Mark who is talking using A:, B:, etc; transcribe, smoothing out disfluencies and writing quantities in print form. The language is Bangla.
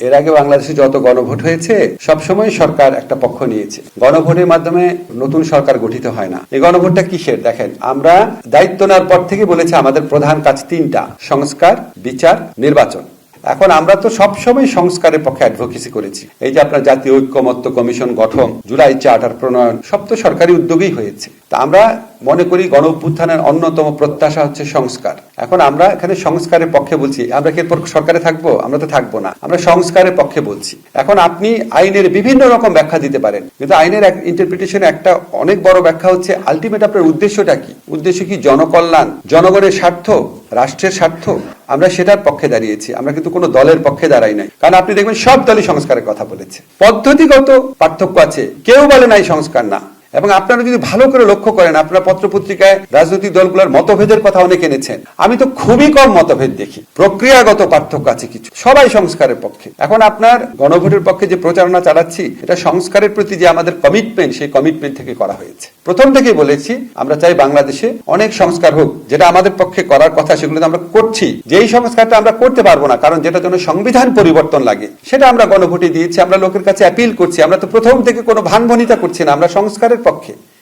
A: এর আগে বাংলাদেশে যত গণভোট হয়েছে সবসময় সরকার একটা পক্ষ নিয়েছে। গণভোটের মাধ্যমে নতুন সরকার গঠিত হয় না। এই গণভোটটা কিসের? দেখেন, আমরা দায়িত্ব নেওয়ার পর থেকে বলেছি আমাদের প্রধান কাজ তিনটা: সংস্কার, বিচার, নির্বাচন। এখন আমরা তো সবসময় সংস্কারের পক্ষে অ্যাডভোকেসি করেছি। এই যে আপনার জাতীয় ঐক্যমত্য কমিশন গঠন, জুলাই চার্টার প্রণয়ন, সব তো সরকারি উদ্যোগেই হয়েছে। তা আমরা মনে করি গণ অভ্যুত্থানের অন্যতম প্রত্যাশা হচ্ছে সংস্কার। এখন আমরা এখানে সংস্কারের পক্ষে বলছি। আমরা কি এরপর সরকারে থাকবো? আমরা তো থাকবো না। আমরা সংস্কারের পক্ষে বলছি। এখন আপনি আইনের বিভিন্ন রকম ব্যাখ্যা দিতে পারেন, কিন্তু আইনের ইন্টারপ্রিটেশন একটা অনেক বড় ব্যাখ্যা হচ্ছে আলটিমেট আপনার উদ্দেশ্যটা কি? উদ্দেশ্য কি জনকল্যাণ, জনগণের স্বার্থ, রাষ্ট্রের স্বার্থ? আমরা সেটার পক্ষে দাঁড়িয়েছি। আমরা কিন্তু কোনো দলের পক্ষে দাঁড়াই নাই। কারণ আপনি দেখবেন সব দলই সংস্কারের কথা বলেছে। পদ্ধতিগত পার্থক্য আছে, কেউ বলে নাই সংস্কার না। এবং আপনারা যদি ভালো করে লক্ষ্য করেন, আপনারা পত্রপত্রিকায় রাজনৈতিক দলগুলোর মতভেদের কথা অনেক এনেছেন। আমি তো খুবই কম মতভেদ দেখি। প্রক্রিয়াগত পার্থক্য আছে কিছু, সবাই সংস্কারের পক্ষে। এখন আপনার গণভোটের পক্ষে যে প্রচারণা চালাচ্ছি, এটা সংস্কারের প্রতি যে আমাদের কমিটমেন্ট, সেই কমিটমেন্ট থেকে করা হয়েছে। প্রথম থেকেই বলেছি আমরা চাই বাংলাদেশে অনেক সংস্কার হোক, যেটা আমাদের পক্ষে করার কথা সেগুলো আমরা করছি। যেই সংস্কারটা আমরা করতে পারবো না, কারণ যেটা জন্য সংবিধান পরিবর্তন লাগে, সেটা আমরা গণভোটে দিয়েছি। আমরা লোকের কাছে অ্যাপিল করছি। আমরা তো প্রথম থেকে কোনো ভানভনিতা করছি না, আমরা সংস্কারের পক্ষে।